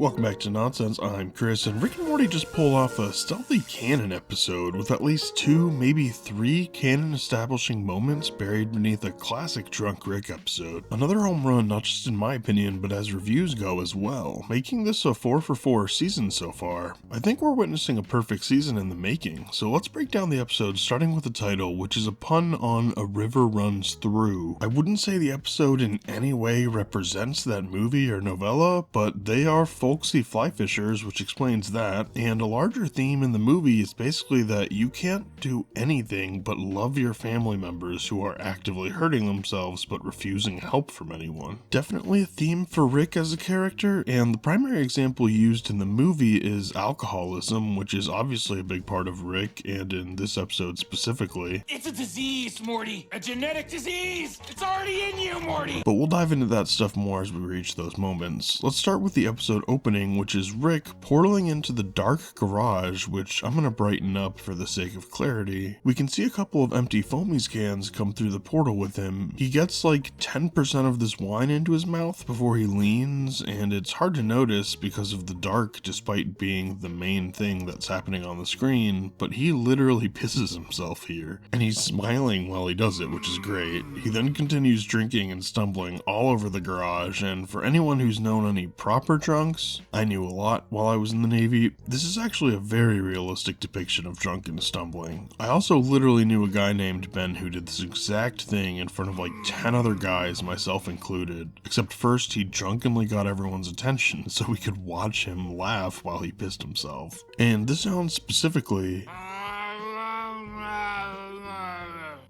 Welcome back to Nonsense, I'm Chris, and Rick and Morty just pulled off a stealthy canon episode with at least 2, maybe 3 canon-establishing moments buried beneath a classic Drunk Rick episode. Another home run, not just in my opinion, but as reviews go as well, making this a 4 for 4 season so far. I think we're witnessing a perfect season in the making, so let's break down the episode starting with the title, which is a pun on A River Runs Through. I wouldn't say the episode in any way represents that movie or novella, but they are folksy fly fishers, which explains that, and a larger theme in the movie is basically that you can't do anything but love your family members who are actively hurting themselves but refusing help from anyone. Definitely a theme for Rick as a character, and the primary example used in the movie is alcoholism, which is obviously a big part of Rick, and in this episode specifically. It's a disease, Morty! A genetic disease! It's already in you, Morty! But we'll dive into that stuff more as we reach those moments. Let's start with the episode opening, which is Rick portaling into the dark garage, which I'm gonna brighten up for the sake of clarity. We can see a couple of empty foamies cans come through the portal with him. He gets like 10% of this wine into his mouth before he leans, and it's hard to notice because of the dark despite being the main thing that's happening on the screen, but he literally pisses himself here. And he's smiling while he does it, which is great. He then continues drinking and stumbling all over the garage, and for anyone who's known any proper drunks, I knew a lot while I was in the Navy, this is actually a very realistic depiction of drunken stumbling. I also literally knew a guy named Ben who did this exact thing in front of like 10 other guys, myself included, except first he drunkenly got everyone's attention so we could watch him laugh while he pissed himself. And this sounds specifically,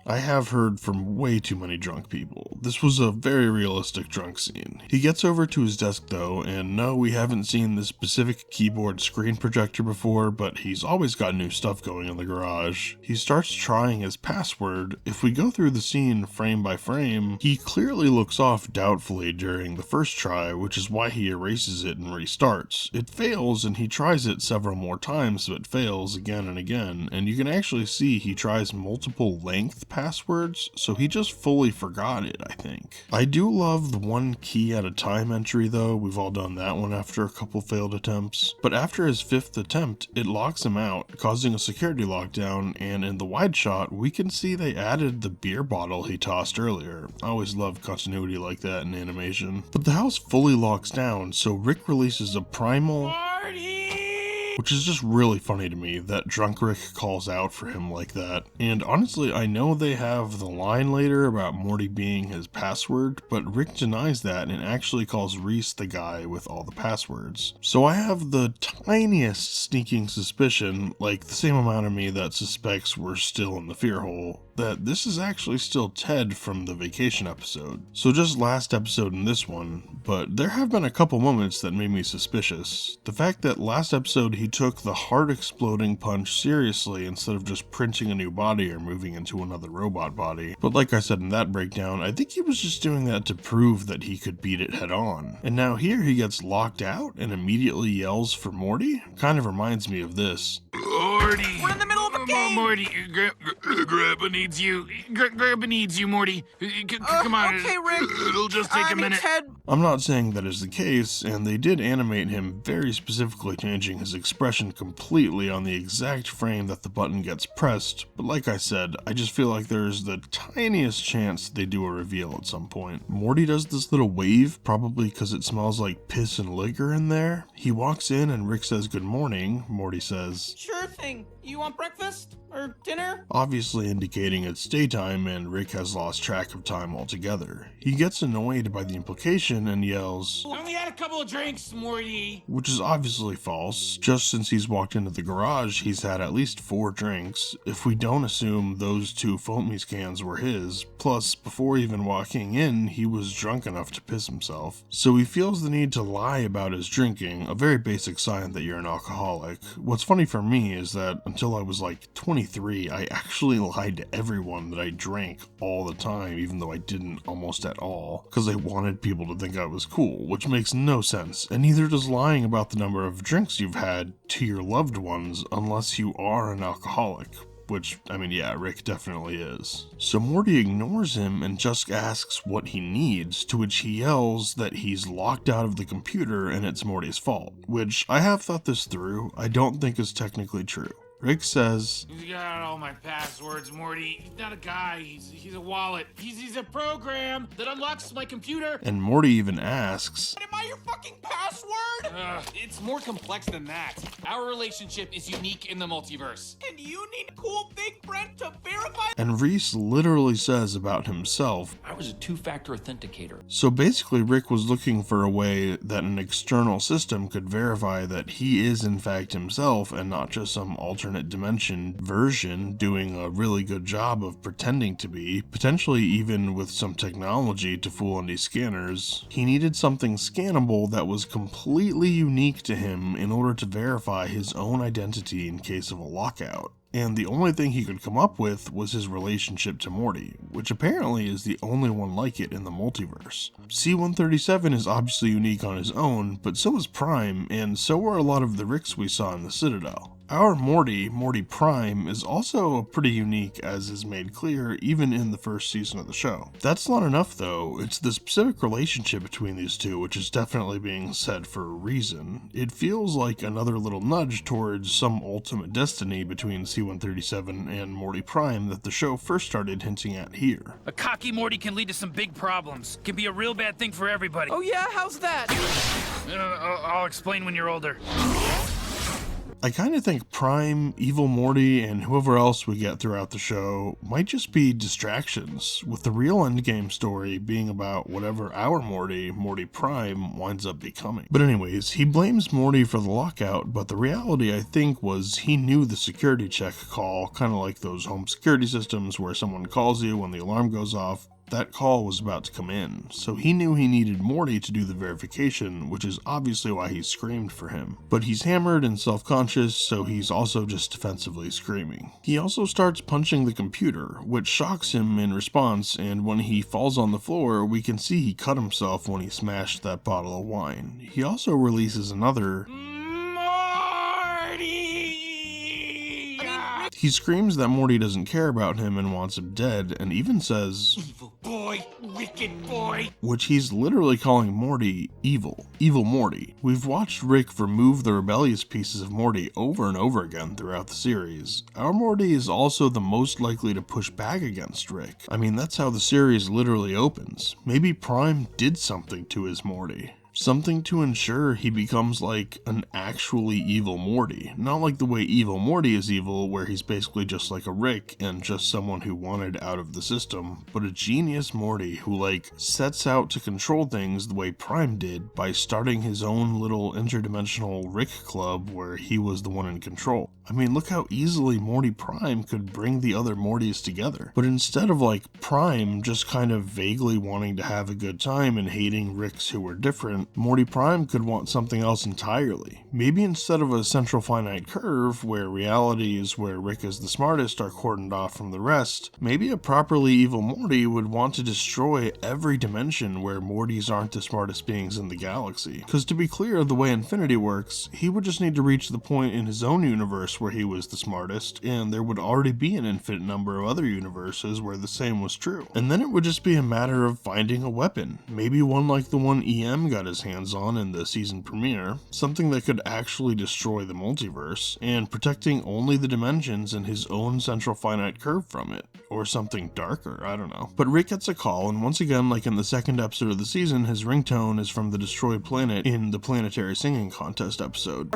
I have heard from way too many drunk people. This was a very realistic drunk scene. He gets over to his desk though, and no, we haven't seen this specific keyboard screen projector before, but he's always got new stuff going in the garage. He starts trying his password. If we go through the scene frame by frame, he clearly looks off doubtfully during the first try, which is why he erases it and restarts. It fails, and he tries it several more times, but fails again and again, and you can actually see he tries multiple length passwords, so he just fully forgot it, I think. I do love the one key at a time entry though, we've all done that one after a couple failed attempts, but after his 5th attempt, it locks him out, causing a security lockdown, and in the wide shot, we can see they added the beer bottle he tossed earlier. I always love continuity like that in animation. But the house fully locks down, so Rick releases a primal Morty! which is just really funny to me that Drunk Rick calls out for him like that. And honestly, I know they have the line later about Morty being his password, but Rick denies that and actually calls Reese the guy with all the passwords. So I have the tiniest sneaking suspicion, like the same amount of me that suspects we're still in the fear hole, that this is actually still Ted from the vacation episode. So just last episode and this one, but there have been a couple moments that made me suspicious. The fact that last episode he took the heart exploding punch seriously instead of just printing a new body or moving into another robot body. But like I said in that breakdown, I think he was just doing that to prove that he could beat it head on. And now here he gets locked out and immediately yells for Morty? Kind of reminds me of this. Morty! We're in the middle of a game! Morty, Grandpa needs you. Grandpa needs you, Morty. Come on. Okay, Rick. It'll just take a minute. Ted. I'm not saying that is the case, and they did animate him very specifically changing his expression completely on the exact frame that the button gets pressed, but like I said, I just feel like there's the tiniest chance they do a reveal at some point. Morty does this little wave, probably because it smells like piss and liquor in there. He walks in and Rick says good morning. Morty says, Sure thing. You want breakfast? Or dinner? obviously indicating it's daytime and Rick has lost track of time altogether. He gets annoyed by the implication and yells, I only had a couple of drinks, Morty. which is obviously false. Just since he's walked into the garage, he's had at least 4 drinks, if we don't assume those 2 foamies cans were his. Plus, before even walking in, he was drunk enough to piss himself. So he feels the need to lie about his drinking, a very basic sign that you're an alcoholic. What's funny for me is that until I was like 23, I actually lied to everyone that I drank all the time, even though I didn't almost at all, because I wanted people to think I was cool, which makes no sense, and neither does lying about the number of drinks you've had to your loved ones unless you are an alcoholic. which, I mean, yeah, Rick definitely is. So Morty ignores him and just asks what he needs, to which he yells that he's locked out of the computer and it's Morty's fault, which I have thought this through, I don't think is technically true. Rick says, "He's got all my passwords, Morty. He's not a guy. He's a wallet. He's a program that unlocks my computer." and Morty even asks, Am I your fucking password? It's more complex than that. Our relationship is unique in the multiverse. And you need a cool big friend to verify? and Reese literally says about himself, I was a two-factor authenticator. so basically Rick was looking for a way that an external system could verify that he is in fact himself and not just some alternate dimension version doing a really good job of pretending to be, potentially even with some technology to fool any scanners. He needed something scannable that was completely unique to him in order to verify his own identity in case of a lockout. And the only thing he could come up with was his relationship to Morty, which apparently is the only one like it in the multiverse. C-137 is obviously unique on his own, but so is Prime, and so are a lot of the Ricks we saw in the Citadel. Our Morty, Morty Prime, is also pretty unique, as is made clear even in the first season of the show. That's not enough though, it's the specific relationship between these two which is definitely being said for a reason. It feels like another little nudge towards some ultimate destiny between C-137 and Morty Prime that the show first started hinting at here. A cocky Morty can lead to some big problems. Can be a real bad thing for everybody. Oh yeah, how's that? I'll explain when you're older. I kind of think Prime, Evil Morty, and whoever else we get throughout the show might just be distractions, with the real endgame story being about whatever our Morty, Morty Prime, winds up becoming. But anyways, he blames Morty for the lockout, but the reality I think was he knew the security check call, kind of like those home security systems where someone calls you when the alarm goes off. That call was about to come in, so he knew he needed Morty to do the verification, which is obviously why he screamed for him. But he's hammered and self-conscious, so he's also just defensively screaming. He also starts punching the computer, which shocks him in response, and when he falls on the floor, we can see he cut himself when he smashed that bottle of wine. He also releases another He screams that Morty doesn't care about him and wants him dead, and even says, Evil boy, wicked boy. which he's literally calling Morty evil. Evil Morty. We've watched Rick remove the rebellious pieces of Morty over and over again throughout the series. Our Morty is also the most likely to push back against Rick. I mean, that's how the series literally opens. Maybe Prime did something to his Morty. Something to ensure he becomes like an actually evil Morty. Not like the way Evil Morty is evil, where he's basically just like a Rick and just someone who wanted out of the system, but a genius Morty who like sets out to control things the way Prime did by starting his own little interdimensional Rick club where he was the one in control. I mean, look how easily Morty Prime could bring the other Mortys together. But instead of like Prime just kind of vaguely wanting to have a good time and hating Ricks who were different, Morty Prime could want something else entirely. Maybe instead of a central finite curve where realities where Rick is the smartest are cordoned off from the rest, maybe a properly evil Morty would want to destroy every dimension where Mortys aren't the smartest beings in the galaxy. Because to be clear, the way Infinity works, he would just need to reach the point in his own universe where he was the smartest, and there would already be an infinite number of other universes where the same was true. And then it would just be a matter of finding a weapon, maybe one like the one EM got his hands on in the season premiere, something that could actually destroy the multiverse, and protecting only the dimensions in his own central finite curve from it. Or something darker, I don't know. But Rick gets a call, and once again, like in the second episode of the season, his ringtone is from the destroyed planet in the Planetary Singing Contest episode.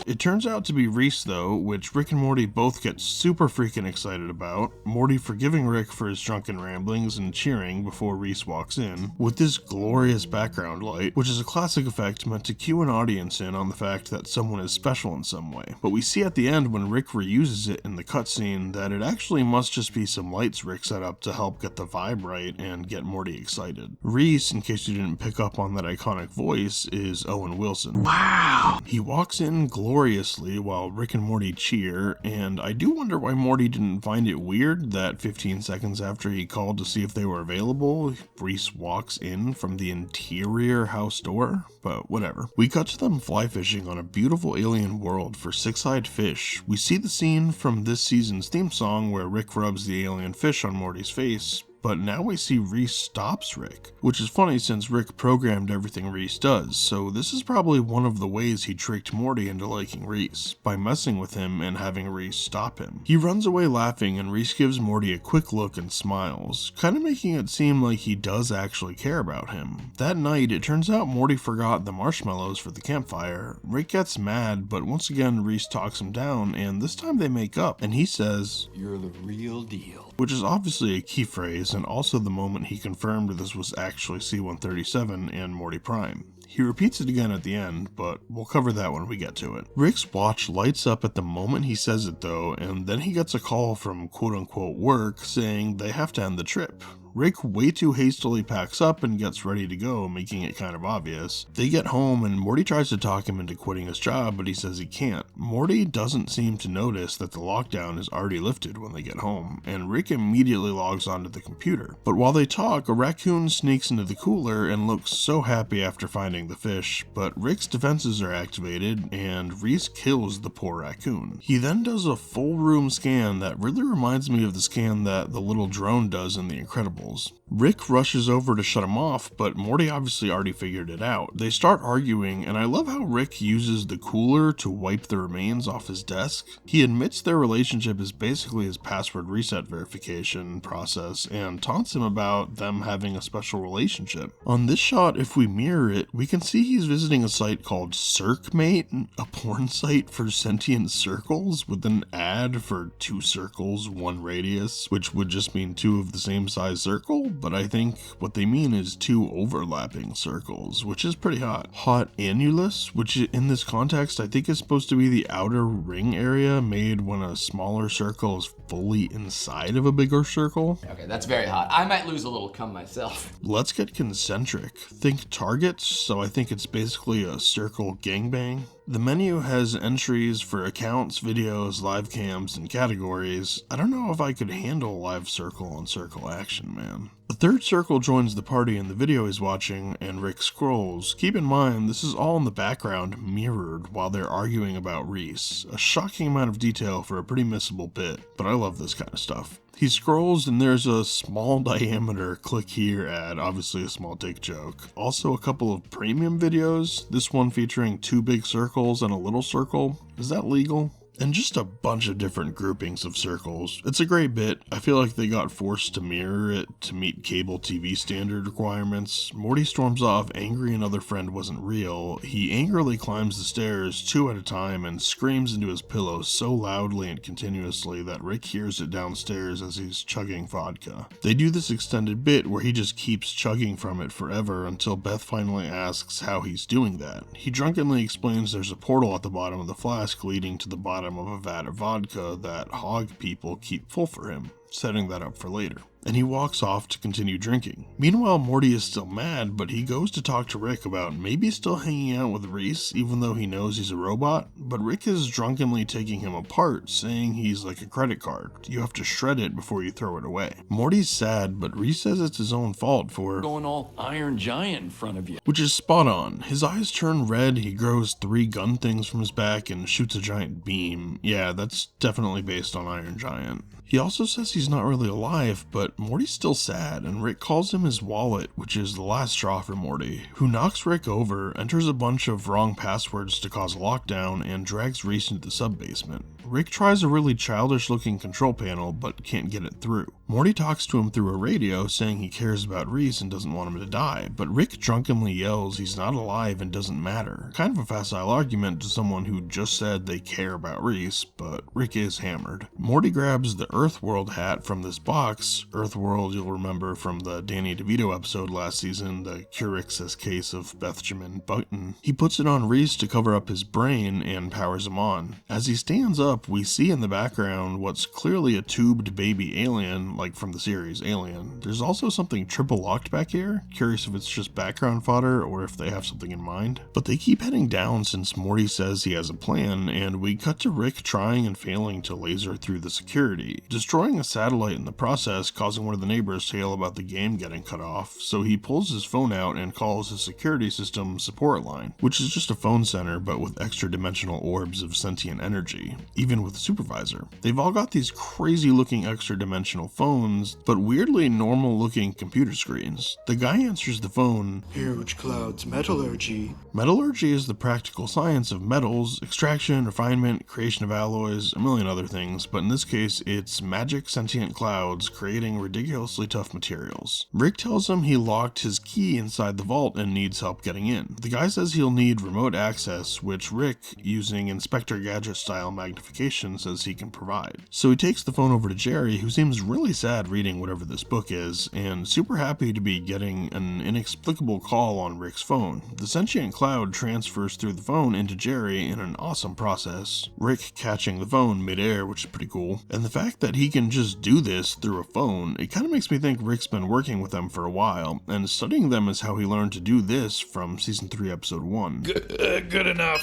It turns out to be Reese though, which Rick and Morty both get super freaking excited about, Morty forgiving Rick for his drunken ramblings and cheering before Reese walks in, with this glorious background light, which is a classic effect meant to cue an audience in on the fact that someone is special in some way. But we see at the end when Rick reuses it in the cutscene that it actually must just be some lights Rick set up to help get the vibe right and get Morty excited. Reese, in case you didn't pick up on that iconic voice, is Owen Wilson. Wow. He walks in glorious uproariously while Rick and Morty cheer, and I do wonder why Morty didn't find it weird that 15 seconds after he called to see if they were available, Reese walks in from the interior house door, but whatever. We cut to them fly fishing on a beautiful alien world for six-eyed fish. We see the scene from this season's theme song where Rick rubs the alien fish on Morty's face, but now we see Reese stops Rick, which is funny since Rick programmed everything Reese does, so this is probably one of the ways he tricked Morty into liking Reese, by messing with him and having Reese stop him. He runs away laughing and Reese gives Morty a quick look and smiles, kind of making it seem like he does actually care about him. That night, it turns out Morty forgot the marshmallows for the campfire. Rick gets mad, but once again Reese talks him down, and this time they make up, and he says, You're the real deal. which is obviously a key phrase and also the moment he confirmed this was actually C-137 and Morty Prime. He repeats it again at the end, but we'll cover that when we get to it. Rick's watch lights up at the moment he says it though, and then he gets a call from quote-unquote work saying they have to end the trip. Rick way too hastily packs up and gets ready to go, making it kind of obvious. They get home and Morty tries to talk him into quitting his job, but he says he can't. Morty doesn't seem to notice that the lockdown is already lifted when they get home, and Rick immediately logs onto the computer. But while they talk, a raccoon sneaks into the cooler and looks so happy after finding the fish, but Rick's defenses are activated and Reese kills the poor raccoon. He then does a full room scan that really reminds me of the scan that the little drone does in The Incredibles. Rick rushes over to shut him off, but Morty obviously already figured it out. They start arguing, and I love how Rick uses the cooler to wipe the remains off his desk. He admits their relationship is basically his password reset verification process, and taunts him about them having a special relationship. On this shot, if we mirror it, we can see he's visiting a site called Circmate, a porn site for sentient circles, with an ad for 2 circles, 1 radius, which would just mean 2 of the same size circle, but I think what they mean is 2 overlapping circles, which is pretty hot. Hot annulus, which in this context I think is supposed to be the outer ring area made when a smaller circle is fully inside of a bigger circle. Okay, that's very hot. I might lose a little cum myself. Let's get concentric. Think targets, so I think it's basically a circle gangbang. The menu has entries for accounts, videos, live cams, and categories. I don't know if I could handle live circle on circle action, man. The third circle joins the party in the video he's watching, and Rick scrolls. Keep in mind, this is all in the background, mirrored, while they're arguing about Reese. A shocking amount of detail for a pretty missable bit, but I love this kind of stuff. He scrolls and there's a small diameter click here ad, obviously a small dick joke. Also a couple of premium videos, this one featuring 2 big circles and a little circle. Is that legal? And just a bunch of different groupings of circles. It's a great bit. I feel like they got forced to mirror it to meet cable TV standard requirements. Morty storms off, angry another friend wasn't real. He angrily climbs the stairs 2 at a time and screams into his pillow so loudly and continuously that Rick hears it downstairs as he's chugging vodka. They do this extended bit where he just keeps chugging from it forever until Beth finally asks how he's doing that. He drunkenly explains there's a portal at the bottom of the flask leading to the bottom of a vat of vodka that hog people keep full for him, setting that up for later. And he walks off to continue drinking. Meanwhile, Morty is still mad, but he goes to talk to Rick about maybe still hanging out with Reese, even though he knows he's a robot. But Rick is drunkenly taking him apart, saying he's like a credit card. You have to shred it before you throw it away. Morty's sad, but Reese says it's his own fault for Going all Iron Giant in front of you. which is spot on. His eyes turn red, he grows 3 gun things from his back and shoots a giant beam. Yeah, that's definitely based on Iron Giant. He also says he's not really alive, but Morty's still sad, and Rick calls him his wallet, which is the last straw for Morty, who knocks Rick over, enters a bunch of wrong passwords to cause a lockdown, and drags Reese into the sub-basement. Rick tries a really childish-looking control panel, but can't get it through. Morty talks to him through a radio, saying he cares about Reese and doesn't want him to die, but Rick drunkenly yells he's not alive and doesn't matter. Kind of a facile argument to someone who just said they care about Reese, but Rick is hammered. Morty grabs the Earthworld hat from this box. Earthworld, you'll remember from the Danny DeVito episode last season, the Curix's case of Benjamin Button. He puts it on Reese to cover up his brain and powers him on. As he stands up, we see in the background what's clearly a tubed baby alien, like from the series Alien. There's also something triple locked back here, curious if it's just background fodder or if they have something in mind. But they keep heading down since Morty says he has a plan, and we cut to Rick trying and failing to laser through the security, destroying a satellite in the process, causing one of the neighbors to yell about the game getting cut off, so he pulls his phone out and calls his security system support line, which is just a phone center but with extra dimensional orbs of sentient energy, even with the supervisor. They've all got these crazy looking extra dimensional phones, but weirdly normal looking computer screens. The guy answers the phone. Huge clouds, metallurgy. Metallurgy is the practical science of metals, extraction, refinement, creation of alloys, a million other things, but in this case it's magic sentient clouds creating ridiculously tough materials. Rick tells him he locked his key inside the vault and needs help getting in. The guy says he'll need remote access, which Rick, using Inspector Gadget style magnification, says he can provide. So he takes the phone over to Jerry, who seems really sad reading whatever this book is, and super happy to be getting an inexplicable call on Rick's phone. The sentient cloud transfers through the phone into Jerry in an awesome process, Rick catching the phone midair, which is pretty cool. And the fact that he can just do this through a phone, it kind of makes me think Rick's been working with them for a while, and studying them is how he learned to do this from season 3 episode 1. Good enough.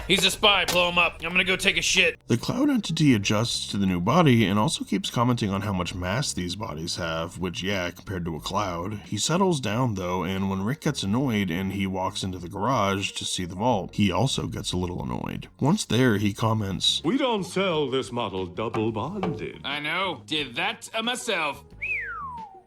He's a spy, blow him up. I'm gonna go take a shit. The cloud entity adjusts to the new body and also keeps commenting on how much mass these bodies have, which yeah, compared to a cloud. He settles down though, and when Rick gets annoyed and he walks into the garage to see the vault, he also gets a little annoyed. Once there, he comments, "We don't sell this model double bonded. I know. Did that myself.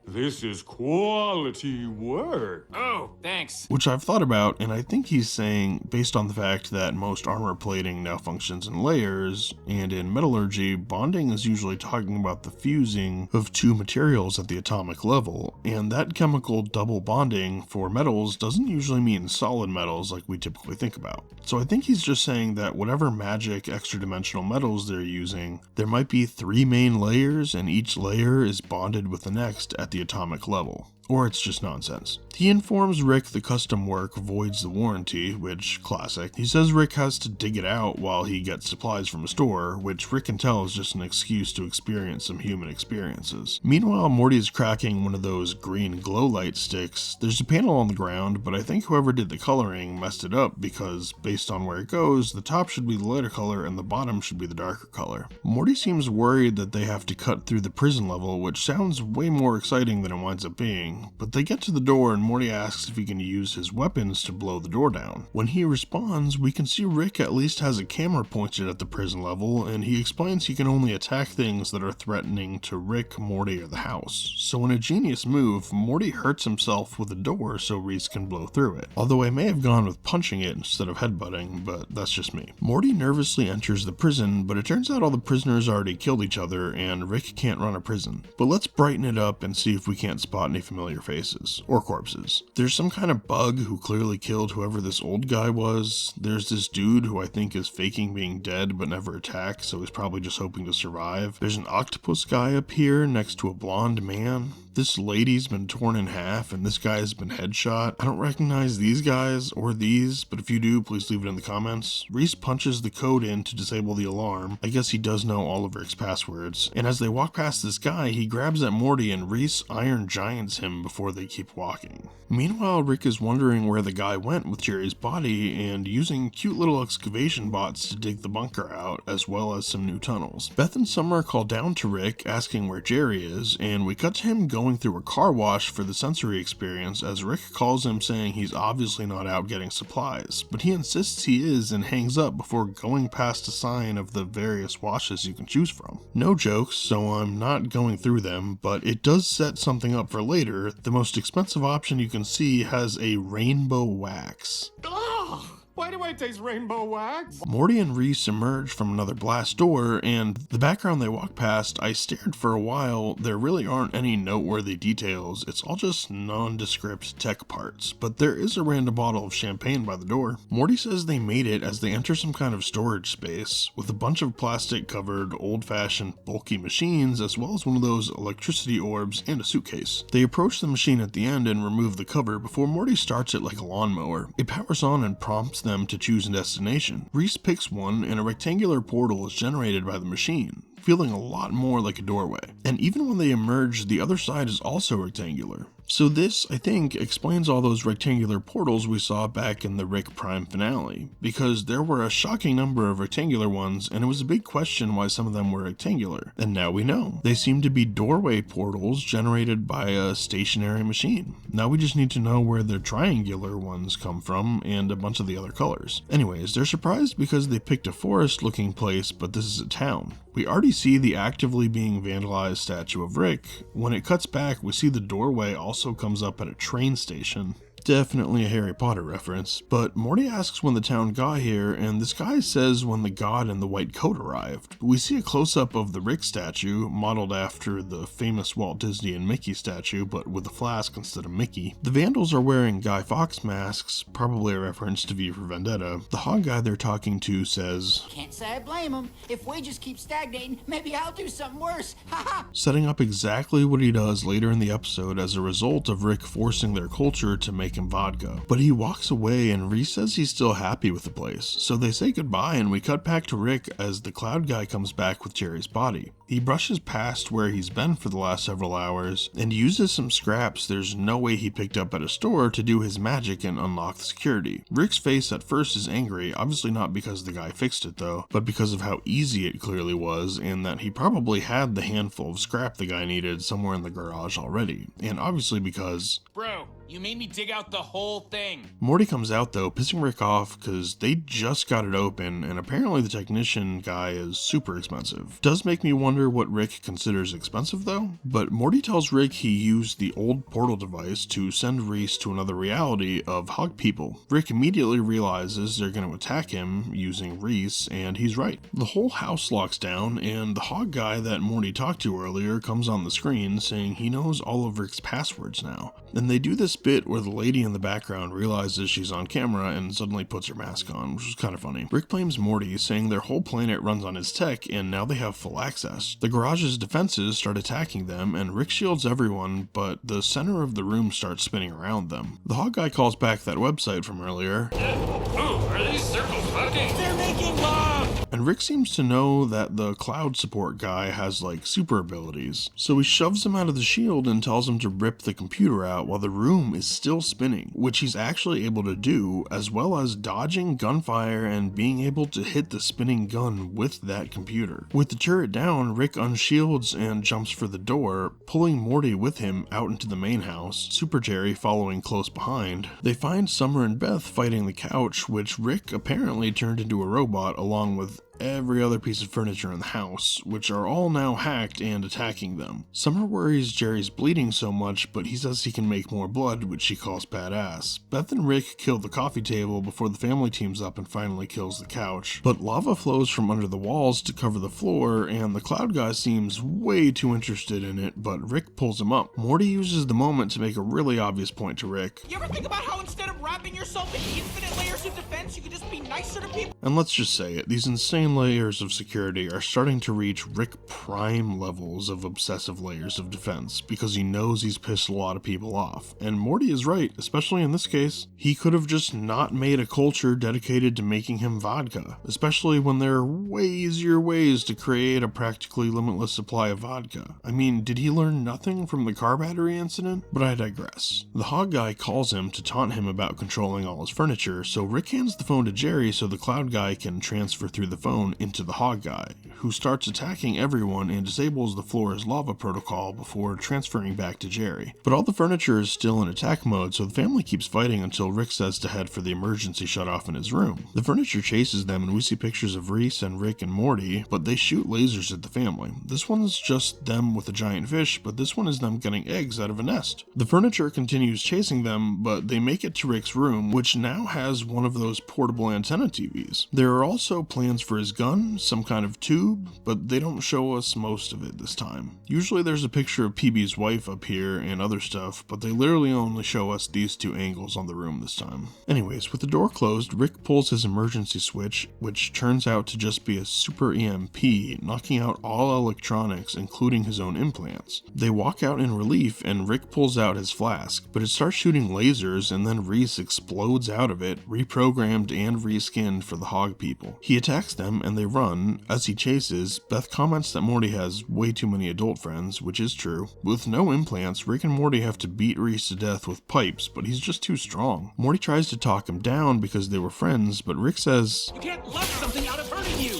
This is quality work." Oh, thanks. which I've thought about, and I think he's saying, based on the fact that most armor plating now functions in layers, and in metallurgy, bonding is usually talking about the fusing of two materials at the atomic level, and that chemical double bonding for metals doesn't usually mean solid metals like we typically think about. So I think he's just saying that whatever magic extra-dimensional metals they're using, there might be 3 main layers, and each layer is bonded with the next at the atomic level. Or it's just nonsense. He informs Rick the custom work voids the warranty, which, classic. He says Rick has to dig it out while he gets supplies from a store, which Rick can tell is just an excuse to experience some human experiences. Meanwhile, Morty is cracking one of those green glow light sticks. There's a panel on the ground, but I think whoever did the coloring messed it up because, based on where it goes, the top should be the lighter color and the bottom should be the darker color. Morty seems worried that they have to cut through the prison level, which sounds way more exciting than it winds up being. But they get to the door and Morty asks if he can use his weapons to blow the door down. When he responds, we can see Rick at least has a camera pointed at the prison level, and he explains he can only attack things that are threatening to Rick, Morty, or the house. So in a genius move, Morty hurts himself with a door so Reese can blow through it. Although I may have gone with punching it instead of headbutting, but that's just me. Morty nervously enters the prison, but it turns out all the prisoners already killed each other and Rick can't run a prison. But let's brighten it up and see if we can't spot any familiar faces or corpses. There's some kind of bug who clearly killed whoever this old guy was. There's this dude who I think is faking being dead but never attacked, so he's probably just hoping to survive. There's an octopus guy up here next to a blonde man. This lady's been torn in half and this guy's been headshot. I don't recognize these guys or these, but if you do, please leave it in the comments. Reese punches the code in to disable the alarm. I guess he does know all of Rick's passwords. And as they walk past this guy, he grabs at Morty and Reese iron giants him before they keep walking. Meanwhile, Rick is wondering where the guy went with Jerry's body and using cute little excavation bots to dig the bunker out, as well as some new tunnels. Beth and Summer call down to Rick asking where Jerry is, and we cut to him going through a car wash for the sensory experience as Rick calls him saying he's obviously not out getting supplies, but he insists he is and hangs up before going past a sign of the various washes you can choose from. No jokes, so I'm not going through them, but it does set something up for later. The most expensive option you can see has a rainbow wax. Ugh! Why do I taste rainbow wax? Morty and Reese emerge from another blast door, and the background they walk past, I stared for a while. There really aren't any noteworthy details. It's all just nondescript tech parts, but there is a random bottle of champagne by the door. Morty says they made it as they enter some kind of storage space, with a bunch of plastic-covered, old-fashioned, bulky machines, as well as one of those electricity orbs and a suitcase. They approach the machine at the end and remove the cover before Morty starts it like a lawnmower. It powers on and prompts them to choose a destination. Reese picks one and a rectangular portal is generated by the machine. feeling a lot more like a doorway. And even when they emerge, the other side is also rectangular. So this, I think, explains all those rectangular portals we saw back in the Rick Prime finale, because there were a shocking number of rectangular ones, and it was a big question why some of them were rectangular. And now we know. They seem to be doorway portals generated by a stationary machine. Now we just need to know where the triangular ones come from and a bunch of the other colors. Anyways, they're surprised because they picked a forest-looking place, but this is a town. We already see the actively being vandalized statue of Rick. When it cuts back, we see the doorway also comes up at a train station. Definitely a Harry Potter reference, but Morty asks when the town got here, and this guy says when the god in the white coat arrived. We see a close-up of the Rick statue, modeled after the famous Walt Disney and Mickey statue, but with a flask instead of Mickey. The Vandals are wearing Guy Fawkes masks, probably a reference to V for Vendetta. The hog guy they're talking to says, "Can't say I blame him. If we just keep stagnating, maybe I'll do something worse. Haha." setting up exactly what he does later in the episode as a result of Rick forcing their culture to make him vodka. But he walks away and Reese says he's still happy with the place, so they say goodbye and we cut back to Rick as the cloud guy comes back with Jerry's body. He brushes past where he's been for the last several hours and uses some scraps there's no way he picked up at a store to do his magic and unlock the security. Rick's face at first is angry, obviously not because the guy fixed it though, but because of how easy it clearly was and that he probably had the handful of scrap the guy needed somewhere in the garage already, and obviously because... Bro, you made me dig out the whole thing. Morty comes out though, pissing Rick off because they just got it open and apparently the technician guy is super expensive. Does make me wonder what Rick considers expensive though, but Morty tells Rick he used the old portal device to send Reese to another reality of hog people. Rick immediately realizes they're going to attack him using Reese, and he's right. The whole house locks down and the hog guy that Morty talked to earlier comes on the screen saying he knows all of Rick's passwords now. And they do this bit where the lady in the background realizes she's on camera and suddenly puts her mask on, which is kind of funny. Rick blames Morty, saying their whole planet runs on his tech and now they have full access. The garage's defenses start attacking them and Rick shields everyone, but the center of the room starts spinning around them. The hog guy calls back that website from earlier. Oh, are these circles fucking? They're making love! And Rick seems to know that the cloud support guy has like super abilities. So he shoves him out of the shield and tells him to rip the computer out while the room is still spinning, which he's actually able to do, as well as dodging gunfire and being able to hit the spinning gun with that computer. With the turret down, Rick unshields and jumps for the door, pulling Morty with him out into the main house, Super Jerry following close behind. They find Summer and Beth fighting the couch, which Rick apparently turned into a robot along with every other piece of furniture in the house, which are all now hacked and attacking them. Summer worries Jerry's bleeding so much, but he says he can make more blood, which she calls badass. Beth and Rick kill the coffee table before the family teams up and finally kills the couch. But lava flows from under the walls to cover the floor, and the cloud guy seems way too interested in it, but Rick pulls him up. Morty uses the moment to make a really obvious point to Rick. You ever think about how instead of wrapping yourself in infinite layers of defense, you could just be nicer to people? And let's just say it, these insane layers of security are starting to reach Rick Prime levels of obsessive layers of defense because he knows he's pissed a lot of people off. And Morty is right, especially in this case. He could have just not made a culture dedicated to making him vodka, especially when there are way easier ways to create a practically limitless supply of vodka. I mean, did he learn nothing from the car battery incident? But I digress. The hog guy calls him to taunt him about controlling all his furniture, so Rick hands the phone to Jerry so the cloud guy can transfer through the phone into the hog guy, who starts attacking everyone and disables the floor's lava protocol before transferring back to Jerry. But all the furniture is still in attack mode, so the family keeps fighting until Rick says to head for the emergency shutoff in his room. The furniture chases them and we see pictures of Reese and Rick and Morty, but they shoot lasers at the family. This one's just them with a giant fish, but this one is them getting eggs out of a nest. The furniture continues chasing them, but they make it to Rick's room, which now has one of those portable antenna TVs. There are also plans for his gun, some kind of tube, but they don't show us most of it this time. Usually there's a picture of PB's wife up here and other stuff, but they literally only show us these two angles on the room this time. Anyways, with the door closed, Rick pulls his emergency switch, which turns out to just be a super EMP, knocking out all electronics, including his own implants. They walk out in relief and Rick pulls out his flask, but it starts shooting lasers and then Reese explodes out of it, reprogrammed and skinned for the hog people. He attacks them and they run. As he chases, Beth comments that Morty has way too many adult friends, which is true. With no implants, Rick and Morty have to beat Reese to death with pipes, but he's just too strong. Morty tries to talk him down because they were friends, but Rick says, You can't love something out of hurting you.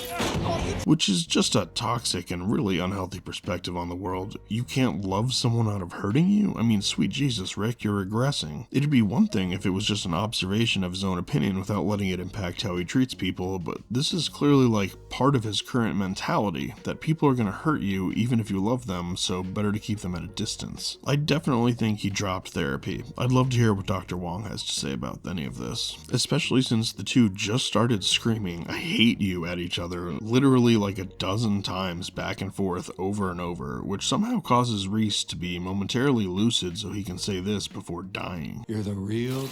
which is just a toxic and really unhealthy perspective on the world. You can't love someone out of hurting you? I mean, sweet Jesus, Rick, you're regressing. It'd be one thing if it was just an observation of his own opinion without letting it impact how he treats people, but this is clearly like part of his current mentality, that people are gonna hurt you even if you love them, so better to keep them at a distance. I definitely think he dropped therapy. I'd love to hear what Dr. Wong has to say about any of this, especially since the two just started screaming "I hate you" at each other literally like a dozen times back and forth over and over, which somehow causes Reese to be momentarily lucid so he can say this before dying. You're the real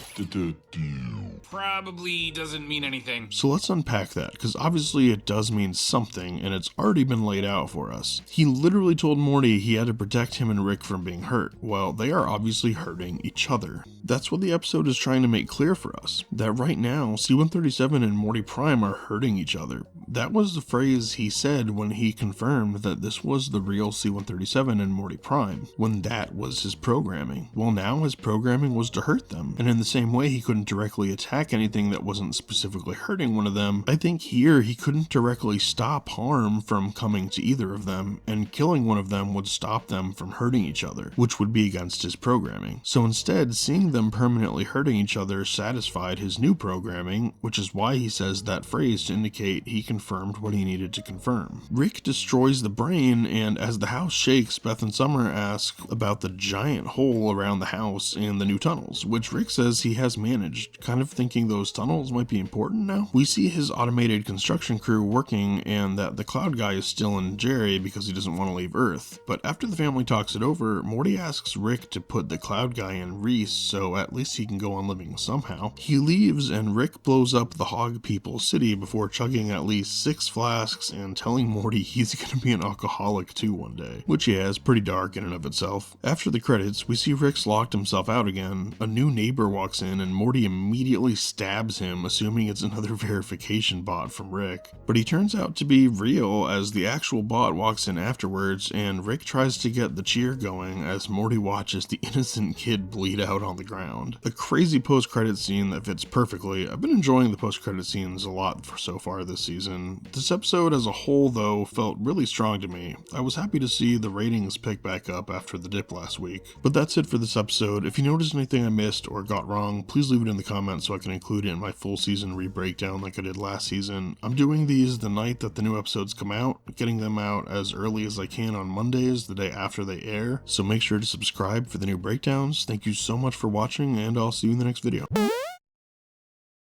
Probably doesn't mean anything. So let's unpack that, because obviously it does mean something, and it's already been laid out for us. He literally told Morty he had to protect him and Rick from being hurt. Well, they are obviously hurting each other. That's what the episode is trying to make clear for us, that right now, C-137 and Morty Prime are hurting each other. That was the phrase he said when he confirmed that this was the real C-137 and Morty Prime, when that was his programming. Well, now his programming was to hurt them, and in the same way he couldn't directly attack anything that wasn't specifically hurting one of them, I think here he couldn't directly stop harm from coming to either of them, and killing one of them would stop them from hurting each other, which would be against his programming. So instead, seeing them permanently hurting each other satisfied his new programming, which is why he says that phrase to indicate he confirmed what he needed to confirm. Rick destroys the brain, and as the house shakes, Beth and Summer ask about the giant hole around the house and the new tunnels, which Rick says he has managed, kind of thinking those tunnels might be important now. We see his automated construction crew working, and that the cloud guy is still in Jerry because he doesn't want to leave Earth. But after the family talks it over, Morty asks Rick to put the cloud guy in Reese so at least he can go on living somehow. He leaves and Rick blows up the Hog People city before chugging at least 6 flasks and telling Morty he's gonna be an alcoholic too one day, which yeah, is pretty dark in and of itself. After the credits, we see Rick's locked himself out again. A new neighbor walks in and Morty immediately stabs him, assuming it's another verification bot from Rick. But he turns out to be real as the actual bot walks in afterwards, and Rick tries to get the cheer going as Morty watches the innocent kid bleed out on the ground. A crazy post-credit scene that fits perfectly. I've been enjoying the post-credit scenes a lot so far this season. This episode as a whole, though, felt really strong to me. I was happy to see the ratings pick back up after the dip last week. But that's it for this episode. If you noticed anything I missed or got wrong, please leave it in the comments so I can include it in my full season re-breakdown like I did last season. I'm doing these the night that the new episodes come out, getting them out as early as I can on Mondays, the day after they air, so make sure to subscribe for the new breakdowns. Thank you so much for watching, and I'll see you in the next video.